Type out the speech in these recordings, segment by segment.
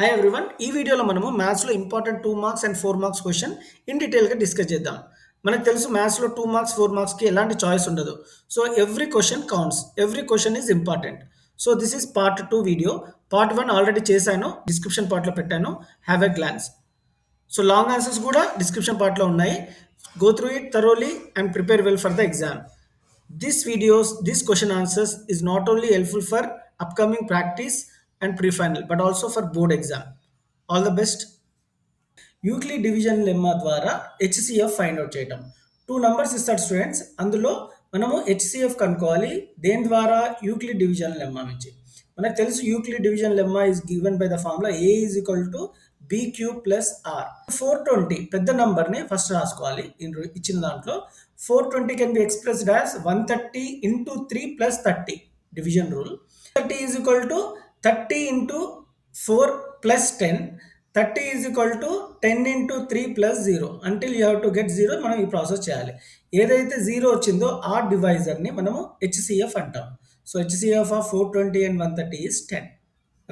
Hi everyone. ఈ వీడియోలో మనము మ్యాథ్స్‌లో important 2 marks and 4 marks question in డీటెయిల్‌గా డిస్కస్ చేద్దాం. మనకు తెలుసు మ్యాథ్స్‌లో 2 మార్క్స్, 4 మార్క్స్‌కి ఎలాంటి చాయిస్ ఉండదు. So every question counts. Every question is important. So this is part 2 video. Part 1 already చేశాను. డిస్క్రిప్షన్ పార్ట్‌లో పెట్టాను. Have a glance. So long answers కూడా డిస్క్రిప్షన్ పార్ట్‌లో ఉన్నాయి. Go through it thoroughly and prepare well for the exam. This question answers is not only helpful for upcoming practice and pre-final, but also for board exam. All the best. Euclid division lemma ద్వారా HCF find out చేయటం. 2 numbers ఇస్తాడు students. అందులో మనము HCF కనుక్కోవాలి. దేని ద్వారా? Euclid division lemma నుంచి. మనకు తెలుసు Euclid division lemma is given by the formula a is equal to b cube plus r. 420 పెద్ద నంబర్ని ఫస్ట్ రాసుకోవాలి. ఇచ్చిన దాంట్లో 420 can be expressed as 130 into 3 plus 30 division rule. 30 is equal to 30 into 4 plus 10. 30 is equal to 10 into 3 plus 0 until you have to get 0. మనం ఈ process చేయాలి. ఏదైతే 0 వచ్చిందో ఆ డివైజర్ని మనము హెచ్సిఎఫ్ అంటాం. So HCF of 420 and 130 is 10.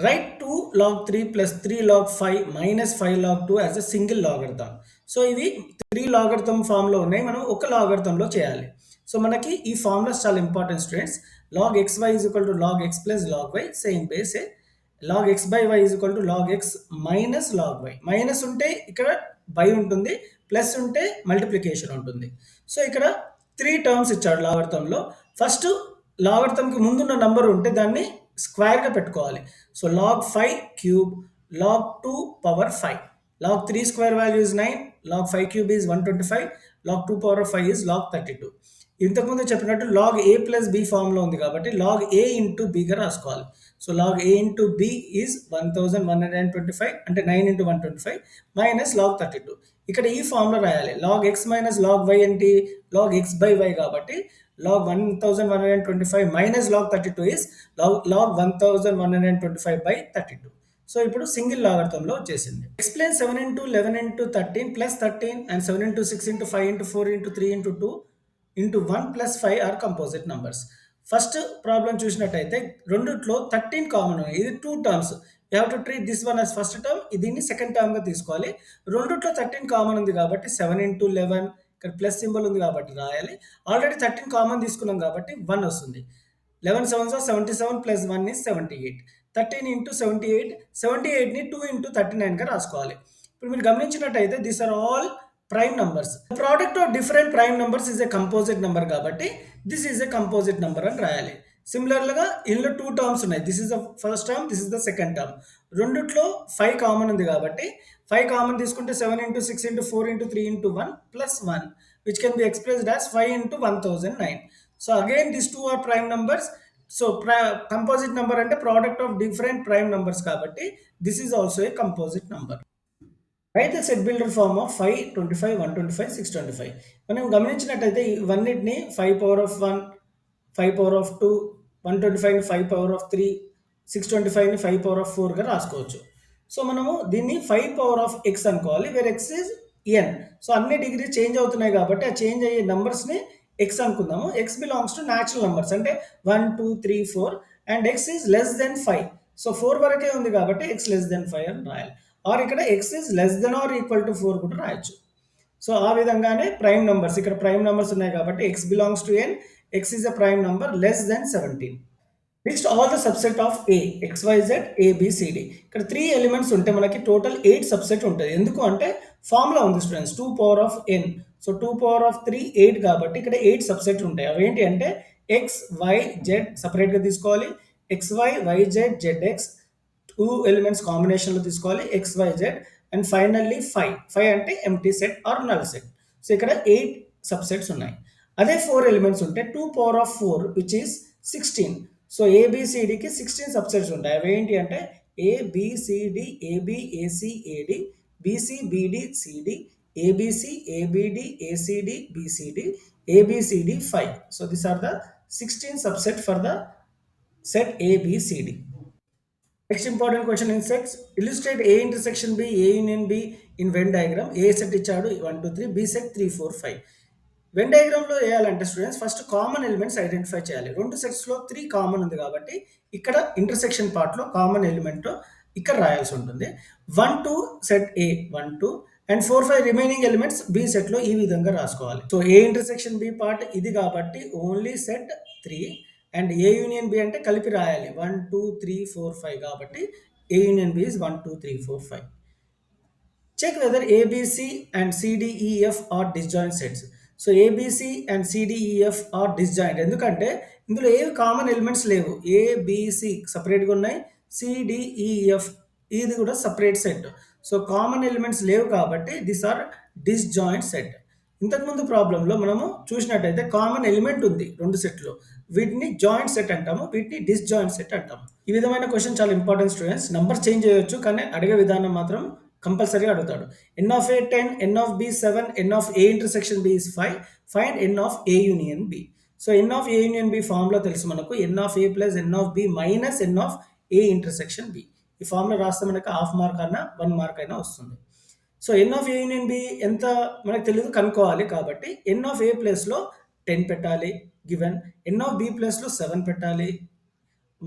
Right 2 log 3 plus 3 log 5 minus 5 log 2 as a single logarithm. So ఇవి 3 logarithm ఫామ్లో ఉన్నాయి. మనం ఒక లాగరిథంలో చేయాలి. సో మనకి ఈ ఫార్ములాస్ చాలా important students. log xy is equal to log x plus log y. Same బేసే. log x by y is equal to log x minus log y. Minus ఉంటే ఇక్కడ బై ఉంటుంది, ప్లస్ ఉంటే మల్టిప్లికేషన్ ఉంటుంది. So ఇక్కడ 3 terms ఇచ్చాడు లాగరిథంలో. First లాగరిథంకి ముందున్న number ఉంటే దాన్ని స్క్వేర్గా పెట్టుకోవాలి. So log 5 cube, log 2 power 5, log 3 square value is 9, log 5 cube is 125, log 2 power 5 is log 32. ఇంతకుముందు చెప్పినట్టు log a ప్లస్ b ఫామ్లో ఉంది కాబట్టి log a ఇంటూ bగా రాసుకోవాలి. So log a into b is 1125, అంటే 9 ఇంటూ 125 మైనస్ log 32. ఇక్కడ ఈ ఫామ్లో రాయాలి. log x minus log y ఏంటి? log x బై y కాబట్టి log 1125 minus log 32 is log 1125 by 32. So ఇప్పుడు సింగిల్ లాగరిథంలో వచ్చేసింది. Explain 7 into 11 into 13 plus 13 and 7 into 6 into 5 into 4 into 3 into 2 into 1 plus 5 are composite numbers. First problem చూసినట్టయితే రెండిట్లో 13 common ఉన్నాయి. ఇది 2 terms. You have to treat this one as first term, దీన్ని second టర్మ్గా తీసుకోవాలి. రెండిట్లో 13 కామన్ ఉంది కాబట్టి 7 ఇంటూ 11, ఇక్కడ ప్లస్ సింబల్ ఉంది కాబట్టి రాయాలి. ఆల్రెడీ 13 కామన్ తీసుకున్నాం కాబట్టి 1 వస్తుంది. 11 7 77 ప్లస్ 1 ఈజ్ 78. 13 ఇంటూ 78, 78ని 2 ఇంటూ 39గా రాసుకోవాలి. ఇప్పుడు మీరు గమనించినట్టయితే these are all prime numbers. Product of different prime numbers is a composite number కాబట్టి this is a composite number అని రాయాలి. సిమిలర్గా ఇందులో 2 టర్మ్స్ ఉన్నాయి. This is the first term, this is the second term. రెండిట్లో 5 కామన్ ఉంది కాబట్టి 5 common తీసుకుంటే 7 into 6 into 4 into 3 into 1 plus 1 which can be expressed as 5 into 1009. So again these two are prime numbers. So composite number అంటే product of different prime numbers కాబట్టి this is also a composite number. Write the set builder form of 5, 25, 125, 625. మనం గమనించినట్టయితే ఇవన్నిటిని 5 power of 1, 5 power of 2, 125ని 5 power of 3, 625ని 5 power of 4గా రాసుకోవచ్చు. So మనము దీన్ని 5 పవర్ ఆఫ్ ఎక్స్ అనుకోవాలి, where X is N. So అన్ని డిగ్రీ చేంజ్ అవుతున్నాయి కాబట్టి ఆ చేంజ్ అయ్యే నెంబర్స్ని ఎక్స్ అనుకుందాము. X belongs to natural numbers, అంటే 1 2 3 4 and X is less than 5. So 4 వరకే ఉంది కాబట్టి ఎక్స్ లెస్ దెన్ 5 అని రాయాలి. ఆర్ ఇక్కడ x is less than or equal to 4 కూడా రాయొచ్చు. సో ఆ విధంగానే ప్రైమ్ నెంబర్స్, ఇక్కడ ప్రైమ్ నెంబర్స్ ఉన్నాయి కాబట్టి x belongs to N, x is a prime number less than 17. List all the subset of A, x why z A B C D. ఇక్కడ 3 elements ఉంటే మనకి టోటల్ 8 సబ్సెట్ ఉంటుంది. ఎందుకు అంటే ఫార్ములా ఉంది students, 2 power of n. So 2 power of 3 8 కాబట్టి ఇక్కడ 8 subset ఉంటాయి. అవి ఏంటి అంటే ఎక్స్ వై జెడ్ సపరేట్గా తీసుకోవాలి, X Y Y Z Z X 2 elements కాంబినేషన్లో తీసుకోవాలి, X why Z, and finally 5 అంటే empty set or null set. So ఇక్కడ 8 సబ్సెట్స్ ఉన్నాయి. అదే 4 ఎలిమెంట్స్ ఉంటే 2 power of 4 which is 16. So ఏబిసిడికి 16 సబ్సెట్స్ ఉంటాయి. అవి ఏంటి అంటే A B C D A B A C A D B C B D C D A B C A B D A C D B C D A B C D 5. So these are the 16 subset for the set A B C D. Next important question in sets. Illustrate A intersection B, A union B in Venn diagram. A set ఇచ్చాడు 1 2 3, B set 3 4 5. When డయాగ్రామ్లో వేయాలంటే students first common elements identify చేయాలి. 2 సెట్స్లో 3 common ఉంది కాబట్టి ఇక్కడ intersection పార్ట్లో common element ఇక్కడ రాయాల్సి ఉంటుంది. 1, 2 set A 1, 2 and 4, 5 remaining elements B సెట్‌లో ఈ విధంగా రాసుకోవాలి. So, A intersection B part ఇది కాబట్టి only set 3 and A union B అంటే కలిపి రాయాలి. 1, 2, 3, 4, 5 కాబట్టి A union B is 1, 2, 3, 4, 5. Check whether ABC and CDEF are disjoint sets. So A B C and C D E F are disjoint ఎందుకంటే ఇందులో ఏవి కామన్ ఎలిమెంట్స్ లేవు. ఏబిసి సపరేట్గా ఉన్నాయి, సిడిఈఎఫ్ ఇది కూడా separate set. So common elements లేవు కాబట్టి దిస్ ఆర్ డిస్జాయింట్ సెట్. ఇంతకుముందు ప్రాబ్లంలో మనము చూసినట్టయితే కామన్ ఎలిమెంట్ ఉంది రెండు సెట్లో, వీటిని జాయింట్ సెట్ అంటాము, వీటిని డిస్జాయింట్ సెట్ అంటాము. ఈ విధమైన క్వశ్చన్ చాలా ఇంపార్టెంట్ స్టూడెంట్స్. నంబర్ చేంజ్ చేయొచ్చు కానీ అడిగే విధానం మాత్రం కంపల్సరీగా అడుగుతాడు. n of a 10, n of b 7, n of a intersection b is 5, find n of a union b. So n of a union b formula తెలుసు మనకు, n of a plus n of b minus n of a intersection b. ఈ formula రాస్తే మనకు half mark అన్నా 1 mark అయినా వస్తుంది. So n of a union b ఎంత మనకు తెలియదు, కనుక్కోవాలి. కాబట్టి n of a ప్లేస్లో 10 పెట్టాలి గివెన్, n of b ప్లేస్లో 7 పెట్టాలి,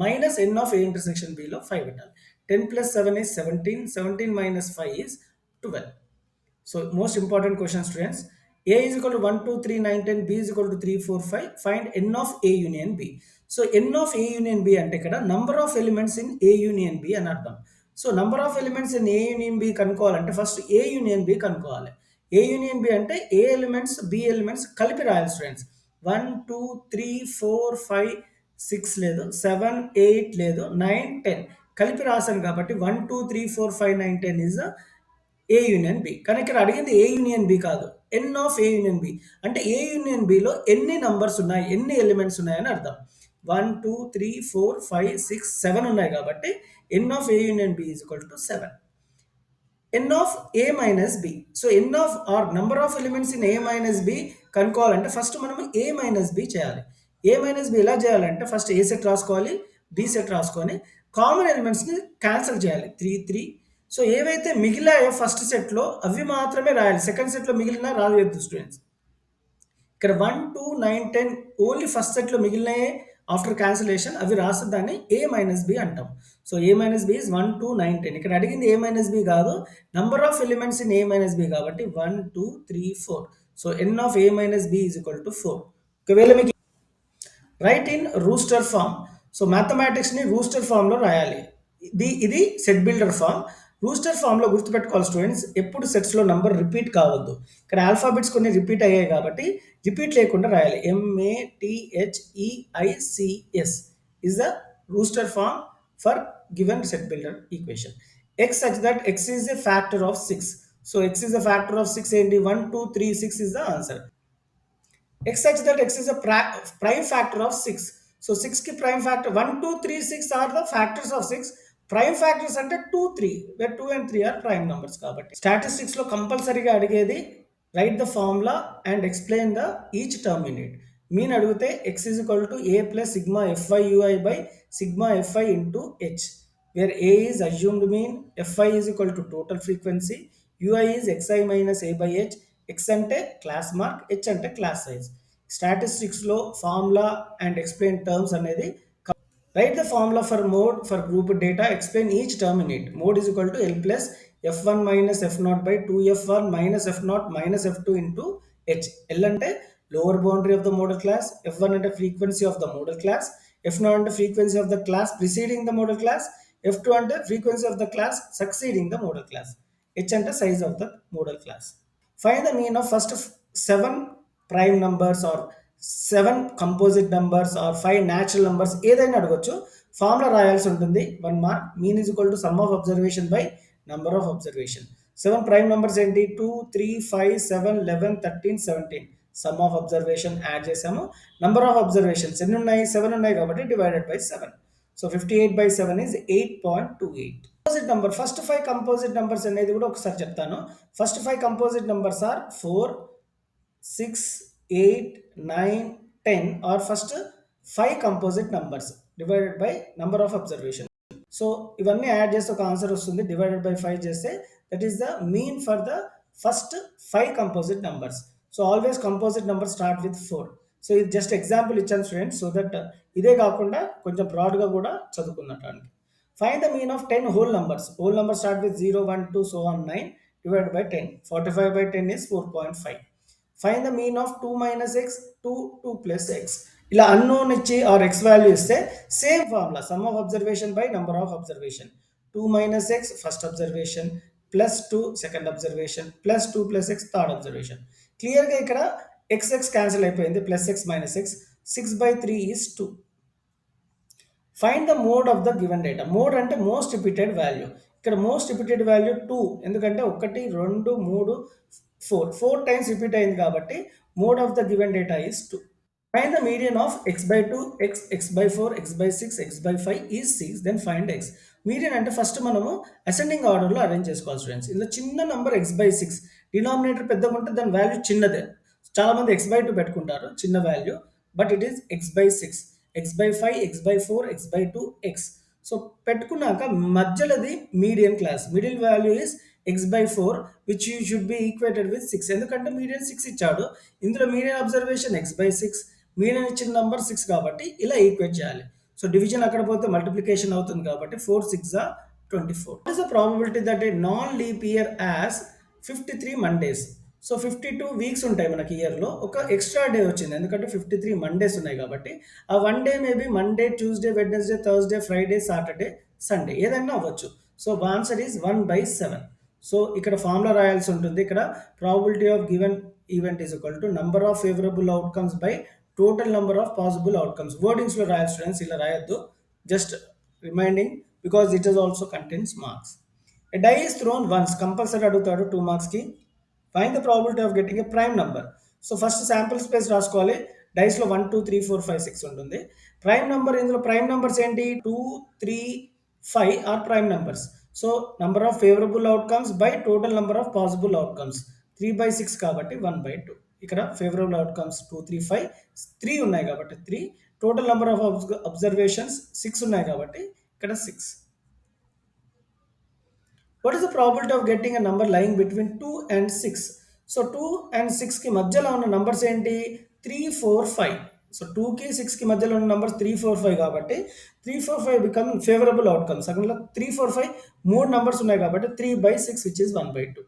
minus n of a intersection b లో 5 పెట్టాలి. 10 plus 7 is 17, 17 minus 5 is 12. So most important question students, a is equal to 1, 2, 3, 9, 10, b is equal to 3, 4, 5, find n of a union b. So n of a union b అంటే ఇక్కడ number of elements in a union b అని అర్థం. So number of elements in a union b కనుక్కోవాలంటే first a union b కనుక్కోవాలి. a union b అంటే a elements b elements కలిపి రాయాలి students. 1, 2, 3, 4, 5, 6 లేదు, 7, 8 లేదు, 9, 10 కలిపి రాశాను కాబట్టి 1, 2, 3, 4, 5, 9, 10 ఇస్ ఏ యూనియన్ బి. కానీ ఇక్కడ అడిగింది ఏ యూనియన్ బి కాదు, ఎన్ ఆఫ్ ఏ యూనియన్ బి. అంటే ఏ యూనియన్ బిలో ఎన్ని నంబర్స్ ఉన్నాయి, ఎన్ని ఎలిమెంట్స్ ఉన్నాయని అర్థం. 1, 2, 3, 4, 5, 6, 7 ఉన్నాయి కాబట్టి n of A union B is equal to 7. N of A minus B. So n of or number of elements in A minus B కనుక్కోవాలంటే first మనం ఏ మైనస్ బి చేయాలి. ఏ మైనస్ బి ఎలా చేయాలంటే first ఏ set రాసుకోవాలి, B set రాసుకొని common ఎలిమెంట్స్ని cancel చేయాలి. 3, 3. So ఏవైతే మిగిలాయో first సెట్లో అవి మాత్రమే రాయాలి, సెకండ్ సెట్లో మిగిలిన రాయొద్దు స్టూడెంట్స్. ఇక్కడ 1, 2, 9, 10 ఓన్లీ ఫస్ట్ సెట్లో మిగిలినాయే ఆఫ్టర్ క్యాన్సిలేషన్ అవి రాసేదాన్ని ఏ మైనస్ బి అంటాం. So A minus B is 1, 2, 9, 10. ఇక్కడ అడిగింది ఏ మైనస్ బి కాదు, number of elements in A minus B కాబట్టి 1, 2, 3, 4. So n of A minus B is equal to 4. ఒకవేళ మీకు write in roster form. So మ్యాథమెటిక్స్ని roster ఫామ్లో రాయాలి. ఇది సెట్ బిల్డర్ ఫామ్. రూస్టర్ ఫామ్లో గుర్తుపెట్టుకోవాలి స్టూడెంట్స్, ఎప్పుడు సెట్స్లో నంబర్ రిపీట్ కావద్దు. ఇక్కడ ఆల్ఫాబెట్స్ కొన్ని రిపీట్ అయ్యాయి కాబట్టి రిపీట్ లేకుండా రాయాలి. MATHEICS is the rooster form for given set builder equation. X such that x is a factor of 6. So x is a factor of 6 ఏంటి, 1, 2, 3, 6 is the answer. X such that x is a prime factor of 6. So 6 ki prime factor 1, 2, 3, 6 are the factors of 6. Prime factors అంటే 2, 3, where 2 and 3 are prime numbers కాబట్టి స్టాటిస్టిక్స్లో కంపల్సరీగా అడిగేది right the formula and explain the each term in it. Mean అడిగితే x is equal to a plus sigma fi ui by sigma fi into h, where a is assumed mean, fi is equal to total frequency, ui is xi minus a by h, x అంటే class mark, h అంటే class size. స్టాటిస్టిక్స్లో formula and explain terms అనేది write the formula for mode for group data, explain each term in it. Mode is equal to L plus f1 minus f0 by 2f1 minus f0 minus f2 into h. L ante lower boundary of the model class, f1 ante frequency of the model class, f0 ante frequency of the class preceding the model class, f2 ante frequency of the class succeeding the model class, h ante size of the model class. Find the mean of first 7 prime numbers or 7 composite numbers or 5 natural numbers ఏదైనా అడగొచ్చు. Formula రాయాల్సి ఉంటుంది, 1 mark. Mean is equal to sum of observation by number of observation. 7 prime numbers ఏంటి, 2, 3, 5, 7, 11, 13, 17. Sum of observation add చేసాము. Number of observations ఎన్ని ఉన్నాయి, 7 ఉన్నాయి కాబట్టి divided by 7. So 58/7 is 8.28. Composite number first 5 composite numbers అనేది కూడా ఒకసారి చెప్తాను. First 5 composite numbers are 4, 6, 8, 9, 10 are first 5 composite numbers divided by number of observation. So ఇవన్నీ యాడ్ చేస్తే ఒక ఆన్సర్ వస్తుంది, డివైడెడ్ బై 5 చేస్తే that is the mean for the first 5 composite numbers. So always composite number start with 4. So ఇది just example ఇచ్చాను students, so that ఇదే కాకుండా కొంచెం బ్రాడ్గా కూడా చదువుకున్నటానికి. Find the mean of 10 whole numbers. Whole numbers start with 0, 1, 2, so on 9 divided by 10. 45 by 10 is 4.5. Find the mean of 2 minus x, 2, 2 plus x. ఇలా unknown ఇచ్చి are X value ఇస్తే same formula some of observation by number of observation. 2 minus x first observation plus 2 second observation plus 2 plus X third observation. క్లియర్గా ఇక్కడ X X cancel అయిపోయింది, plus X minus X. 6/3 is 2. Find the mode of the given data. Mode అంటే most repeated value. ఇక్కడ most repeated value 2, ఎందుకంటే 1 2 3 4 times repeat అయింది కాబట్టి mode of the given data is 2. Find the median of x/2 x/4 x/6 x/5 is 6. Then find x. Median అంటే first మనము ascending ఆర్డర్లో arrange చేసుకోవాలి students. ఇందులో చిన్న నంబర్ x/6, డినామినేటర్ పెద్దగా ఉంటే దాని వాల్యూ చిన్నదే. చాలా మంది x/2 పెట్టుకుంటారు చిన్న value, but it is x/6, x/5 x/4 x/2 x. So పెట్టుకున్నాక మధ్యలోది median class. Middle value is x/4 which you should be equated with 6, ఎందుకంటే మీడియన్ 6 ఇచ్చాడు. ఇందులో మీడియన్ అబ్జర్వేషన్ x/6, మీడియన్ ఇచ్చిన నంబర్ 6 కాబట్టి ఇలా ఈక్వేట్ చేయాలి. సో డివిజన్ అక్కడ పోతే మల్టిప్లికేషన్ అవుతుంది కాబట్టి 4 6 24. What is the probability that a non-leap year has 53 Mondays? So 52 weeks ఉంటాయి మనకి ఇయర్లో. ఒక ఎక్స్ట్రా డే వచ్చింది ఎందుకంటే 53 మండేస్ ఉన్నాయి కాబట్టి. ఆ one day maybe Monday, Tuesday, Wednesday, Thursday, Friday, Saturday, Sunday ఏదైనా అవ్వచ్చు. So answer is 1/7. సో ఇక్కడ ఫార్ములా రాయాల్సి ఉంటుంది. ఇక్కడ probability of given event is equal to number of favourable outcomes by total number of possible outcomes. వర్డింగ్స్లో రాయాలి students, ఇలా రాయొద్దు. Just reminding because it is also contents marks. A die is thrown once, compulsory అడుగుతాడు 2 మార్క్స్కి. Find the probability of getting a prime number. So first sample space రాసుకోవాలి. డైస్లో 1 2 3 4 5 6 ఉంటుంది. Prime number, ఇందులో ప్రైమ్ నెంబర్స్ ఏంటి? 2 3 5 are prime numbers. So number of favourable outcomes by total number of possible outcomes. 3/6 కాబట్టి 1/2. ఇక్కడ favourable outcomes 2 3 5 3 ఉన్నాయి కాబట్టి 3. Total number of observations 6 ఉన్నాయి కాబట్టి ఇక్కడ 6. What is the probability of getting a number lying between 2 and 6? So 2 and 6కి మధ్యలో ఉన్న నంబర్స్ ఏంటి? 3 4 5. సో 2కి 6కి మధ్యలో ఉన్న నంబర్స్ 3 4 5 కాబట్టి 3 4 5 బికమ్ ఫేవరబుల్ అవుట్కమ్. సగంలో 3 4 5 మూడు నంబర్స్ ఉన్నాయి కాబట్టి 3/6 which is 1/2.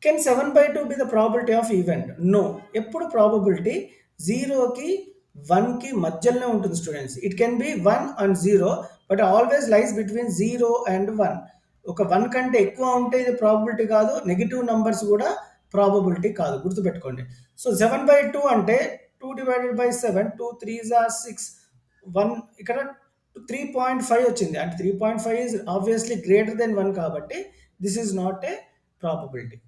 Can 7/2 be the probability of event? No. ఎప్పుడు ప్రాబిలిటీ 0కి 1కి మధ్యలోనే ఉంటుంది students. It can be 1 and 0 but always lies between 0 and 1. ఒక 1 కంటే ఎక్కువ ఉంటే ఇది ప్రాబిలిటీ కాదు, నెగిటివ్ నంబర్స్ కూడా ప్రాబబిలిటీ కాదు, గుర్తుపెట్టుకోండి. సో 7/2 అంటే 2 డివైడెడ్ బై 7, 2 3s are 6, 1 ఇక్కడ 3.5 వచ్చింది. అంటే 3.5 is obviously greater than 1 కాబట్టి this is not a probability.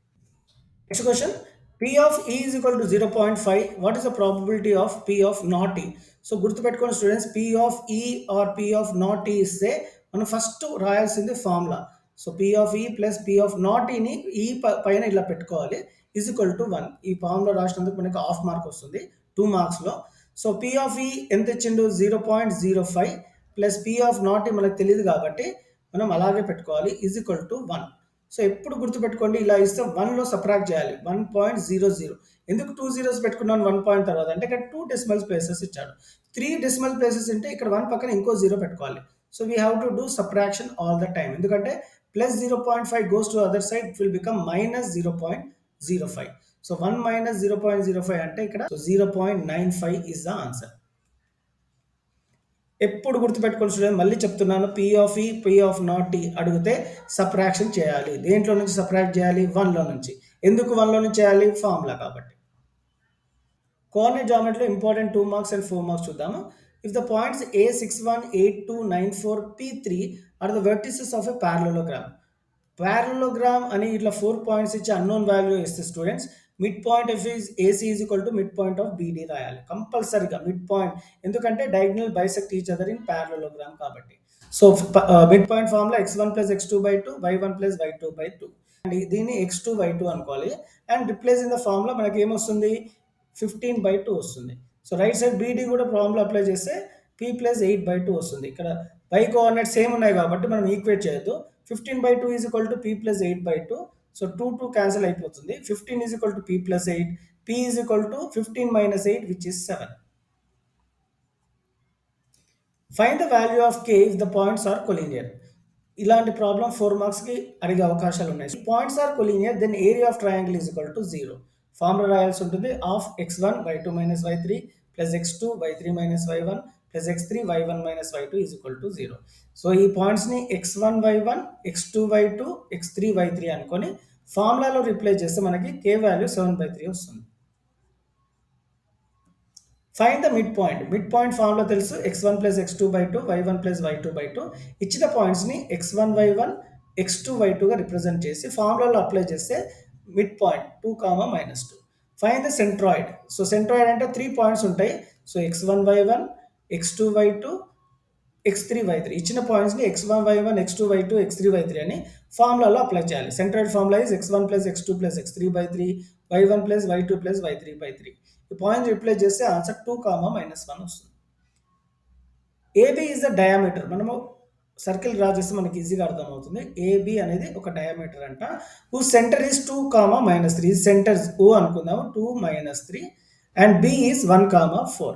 Next question, P of E is equal to 0.5. What is the probability of P of not E? So గుర్తుపెట్టుకోండి students, P of E or P of not E ఇస్తే మనం ఫస్ట్ రాయాల్సింది ఫార్ములా. సో P of E plus P of not Eని ఈ పైన ఇలా పెట్టుకోవాలి, ఈజ్ ఈక్వల్ టు 1. ఈ ఫార్ములా రాసినందుకు మనకి హాఫ్ మార్క్ వస్తుంది 2 మార్క్స్లో. సో P of E ఎంత ఇచ్చిండు? 0.05 plus P of not E మనకు తెలియదు కాబట్టి మనం అలాగే పెట్టుకోవాలి, ఈజ్ ఈక్వల్ టు 1. సో ఎప్పుడు గుర్తుపెట్టుకోండి, ఇలా ఇస్తే 1లో సబ్ట్రాక్ట్ చేయాలి 1.00. ఎందుకు 2 zeros పెట్టుకున్నాను 1 పాయింట్ తర్వాత అంటే ఇక్కడ 2 డెసిమల్ ప్లేసెస్ ఇచ్చాడు. 3 డెసిమల్ ప్లేసెస్ ఉంటే ఇక్కడ 1 పక్కన ఇంకో 0 పెట్టుకోవాలి. So we have to do subtraction all the time, ఎందుకంటే plus 0.5 goes to other side, it will become minus 0.05. So 1 minus 0.05 అంటే ఇక్కడ 0.95 ఇస్ ద ఆన్సర్. ఎప్పుడు గుర్తుపెట్టుకోవాలి స్టూడెంట్, మళ్ళీ చెప్తున్నాను, పీ ఆఫ్ ఈ పీ ఆఫ్ నాట్ ఈ అడిగితే సబ్ట్రాక్షన్ చేయాలి. దేంట్లో నుంచి సబ్ట్రాక్ట్ చేయాలి? 1లో నుంచి. ఎందుకు 1లో నుంచి చేయాలి? ఫార్ములా కాబట్టి. కోఆర్డినేట్ జామెట్రీలో ఇంపార్టెంట్ 2 మార్క్స్ అండ్ 4 మార్క్స్ చూద్దాము. If the points A61 8 2 9 4 P3 are the vertices of a parallelogram. Parallelogram అని ఇట్లా 4 పాయింట్స్ ఇచ్చి అన్నోన్ వాల్యూ ఇస్తే students mid point of AC is equal to mid point of BD రాయాలి కంపల్సరీగా mid point, ఎందుకంటే diagonal bisect each other in parallelogram కాబట్టి. So mid point formula x1 plus x2/2 y1 plus y2/2 and దీన్ని x2/2 అనుకోవాలి. And replace in the formula మనకి ఏమొస్తుంది? 15/2 వస్తుంది. So right side BD కూడా ఫార్ములా అప్లై చేస్తే P plus 8/2 వస్తుంది. ఇక్కడ y కోఆర్డినేట్ సేమ్ ఉన్నాయి కాబట్టి మనం ఈక్వేట్ చేయొద్దు. 15/2 is equal to P plus 8/2. So 2 2 cancel అయిపోతుంది. 15 is equal to P plus 8. P is equal to 15 minus 8 which is 7. Find the value of k if the points are collinear. ఇలాంటి ప్రాబ్లం 4 మార్క్స్‌కి అడిగే అవకాశాలు ఉన్నాయి. Points are collinear then area of triangle is equal to 0. Formula రాయాల్సి ఉంటుంది. Of x1 y2 minus y3 plus x2 y3 minus y1 plus x3 y1 minus y2 is equal to 0. So ఈ పాయింట్స్‌ని x1 y1 x2 y2 x3 y3 అనుకొని ఫార్ములాలో replace చేస్తే మనకి k value 7/3 వస్తుంది. Find the mid point. Mid point formula తెలుసు. x1 plus x2 by 2 y1 plus y2 by 2 ఇచ్చిన పాయింట్స్ని x1 y1 x2 y2గా represent చేసి ఫార్ములాలో అప్లై చేస్తే mid point 2 comma minus 2. Find the centroid. So centroid అంటే 3 points ఉంటాయి. So x1 y1 x2 y2 x3 y3 ఇచ్చిన పాయింట్స్ని x1 y1 x2 y2 x3 y3 అని ఫార్ములాలో అప్లై చేయాలి. Centroid formula is x1 plus x2 plus x3 by 3 y1 plus y2 plus y3 by 3. ఈ point replace చేస్తే answer 2 comma minus 1 వస్తుంది. AB is the diameter. మనము circle draw చేస్తే మనకి ఈజీగా అర్థమవుతుంది. ఏబి అనేది ఒక డయామీటర్ అంట. Who centre is 2 comma minus 3. Centre O అనుకుందాము 2 minus 3 and B is 1 comma 4.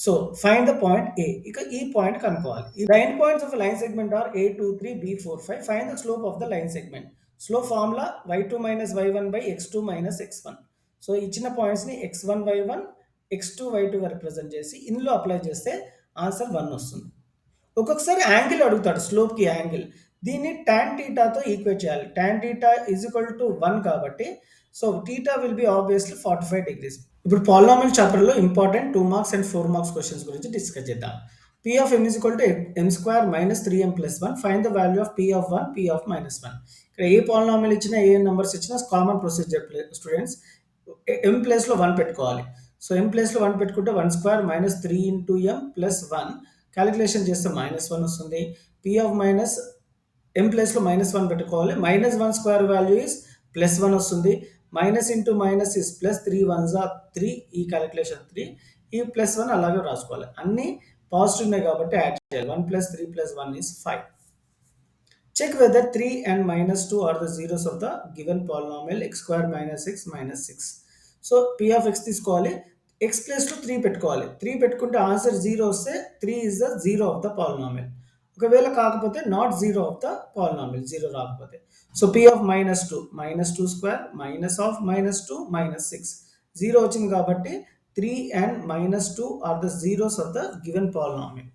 So find the point A. ఇక ఈ పాయింట్ కనుక్కోవాలి. ఈ line points of line segment are a23 b45. Find the slope of the line segment. Slope formula y2 minus y1 by x2 minus x1. So ఇచ్చిన పాయింట్స్ని x1 y1 x2 y2గా represent చేసి ఇందులో apply చేస్తే answer 1 వస్తుంది. ఒక్కొక్కసారి angle అడుగుతాడు, స్లోప్కి angle. దీన్ని tan టీటాతో equate చేయాలి. Tan theta is equal to 1 కాబట్టి so theta will be obviously 45 degrees. ఇప్పుడు పాలినామియల్ చాప్టర్లో important 2 marks and 4 marks questions గురించి డిస్కస్ చేద్దాం. p of m is equal to m square minus 3m plus 1. Find the value of p of 1, p of minus 1. ఇక్కడ ఏ polynomial ఇచ్చినా ఏ numbers ఇచ్చినా common procedure students. m ప్లేస్లో 1 పెట్టుకోవాలి. So m ప్లేస్లో 1 పెట్టుకుంటే 1 square minus 3 into m plus 1 calculation చేస్తే minus 1 వస్తుంది. p of minus m ప్లేస్లో మైనస్ 1 పెట్టుకోవాలి. Minus 1 square value is plus 1 వస్తుంది. Minus into minus is plus 3 1s are 3. ఈ క్యాలిక్యులేషన్ 3. ఈ ప్లస్ 1 అలాగే రాసుకోవాలి. అన్ని పాజిటివ్ ఉన్నాయి కాబట్టి యాడ్ చేయాలి. 1 plus 3 plus 1 is 5. Check whether 3 and minus 2 are the zeros of the given polynomial x square minus x minus 6. So p of x తీసుకోవాలి. x ప్లేస్లో 3 పెట్టుకోవాలి. 3 పెట్టుకుంటే ఆన్సర్ 0 వస్తే 3 is the zero of the polynomial. ఒకవేళ కాకపోతే not zero of the polynomial, zero రాకపోతే. So p of minus 2 minus 2 square minus ఆఫ్ minus 2 minus 6 zero వచ్చింది కాబట్టి 3 and minus 2 are the zeros of the given polynomial.